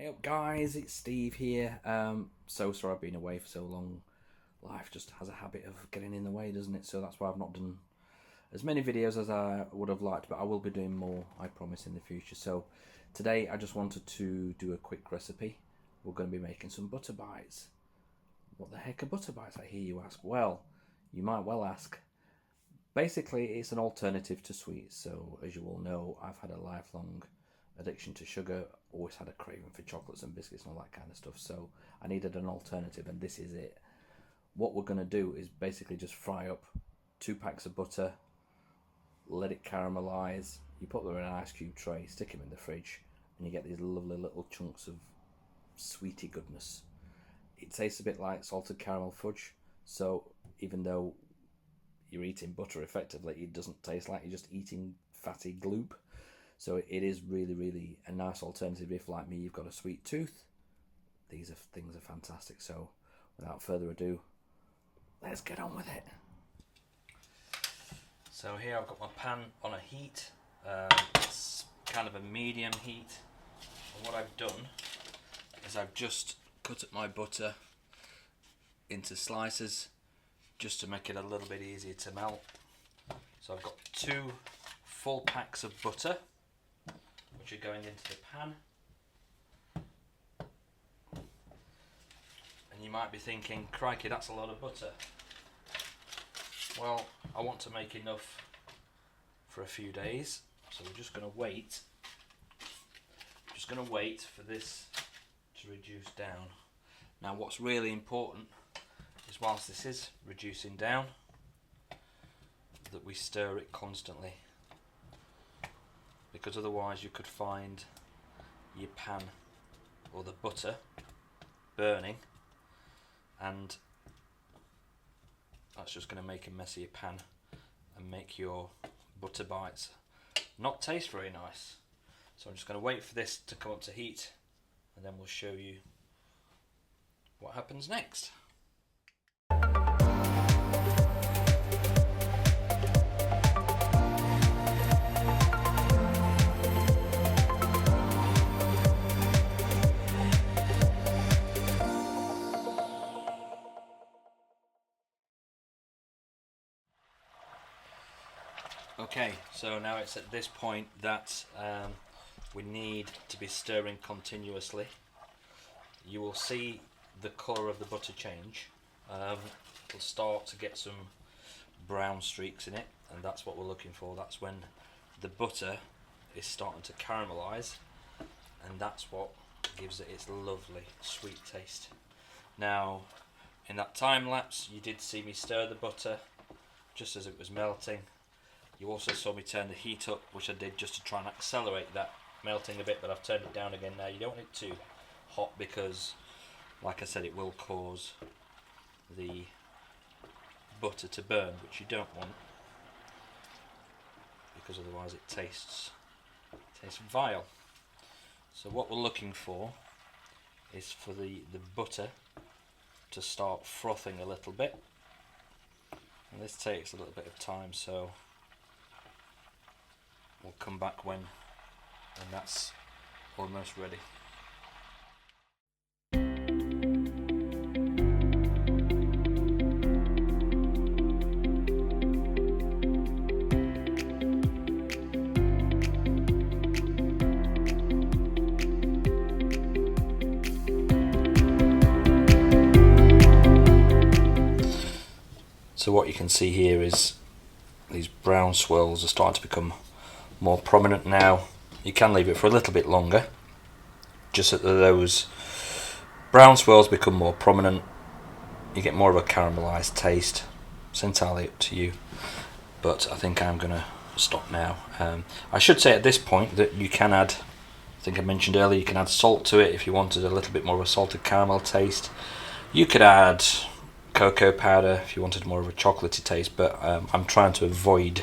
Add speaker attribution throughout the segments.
Speaker 1: Hey up guys, it's Steve here. So sorry I've been away for so long. Life just has a habit of getting in the way, doesn't it? So that's why I've not done as many videos as I would have liked, but I will be doing more, I promise, in the future. So today I just wanted to do a quick recipe. We're going to be making some butter bites. What the heck are butter bites, I hear you ask? Well, you might well ask. Basically, it's an alternative to sweets. So as you all know, I've had a lifelong addiction to sugar, always had a craving for chocolates and biscuits and all that kind of stuff, so I needed an alternative, and this is it. What we're going to do is basically just fry up 2 packs of butter, let it caramelize, you put them in an ice cube tray, stick them in the fridge, and you get these lovely little chunks of sweetie goodness. It tastes a bit like salted caramel fudge, so even though you're eating butter effectively, it doesn't taste like you're just eating fatty gloop. So it is really a nice alternative if, like me, you've got a sweet tooth. These things are fantastic. So without further ado, let's get on with it. So here I've got my pan on a heat. It's kind of a medium heat. And what I've done is I've just cut up my butter into slices just to make it a little bit easier to melt. So I've got 2 full packs of butter, which are going into the pan. And you might be thinking, crikey, that's a lot of butter. Well, I want to make enough for a few days, so we're just going to wait. Just going to wait for this to reduce down. Now what's really important is, whilst this is reducing down, that we stir it constantly, because otherwise you could find your pan or the butter burning, and that's just going to make a messier pan and make your butter bites not taste very nice. So I'm just going to wait for this to come up to heat, and then we'll show you what happens next. Okay, so now it's at this point that we need to be stirring continuously. You will see the colour of the butter change. It'll start to get some brown streaks in it, and that's what we're looking for. That's when the butter is starting to caramelise, and that's what gives it its lovely sweet taste. Now, in that time lapse, you did see me stir the butter just as it was melting. You also saw me turn the heat up, which I did just to try and accelerate that melting a bit, but I've turned it down again now. You don't want it too hot because, like I said, it will cause the butter to burn, which you don't want, because otherwise it tastes vile. So what we're looking for is for the butter to start frothing a little bit, and this takes a little bit of time, so we'll come back when that's almost ready. So what you can see here is these brown swirls are starting to become more prominent now. You can leave it for a little bit longer, just that those brown swirls become more prominent. You get more of a caramelized taste. It's entirely up to you, but I think I'm gonna stop now. I should say at this point that you can add, I think I mentioned earlier, you can add salt to it if you wanted a little bit more of a salted caramel taste. You could add cocoa powder if you wanted more of a chocolatey taste, but I'm trying to avoid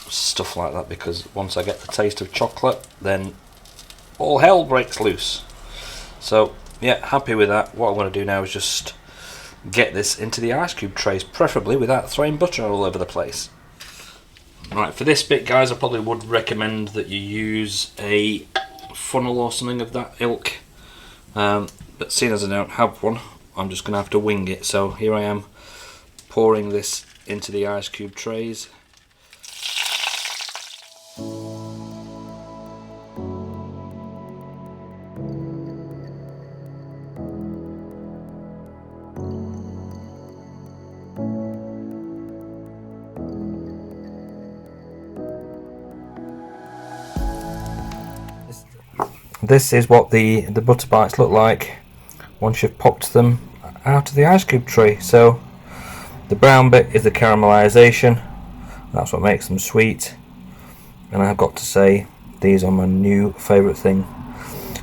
Speaker 1: stuff like that, because once I get the taste of chocolate, then all hell breaks loose. So yeah, happy with that. What I'm going to do now is just get this into the ice cube trays, preferably without throwing butter all over the place. Right, for this bit guys, I probably would recommend that you use a funnel or something of that ilk. But seeing as I don't have one, I'm just going to have to wing it. So here I am pouring this into the ice cube trays. This is what the butter bites look like once you've popped them out of the ice cube tray. So the brown bit is the caramelization, that's what makes them sweet, and I've got to say these are my new favourite thing.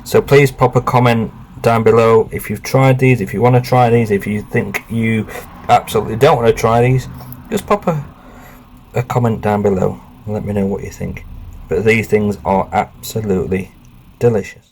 Speaker 1: So please pop a comment down below if you've tried these, if you want to try these, if you think you absolutely don't want to try these, just pop a comment down below and let me know what you think. But these things are absolutely delicious.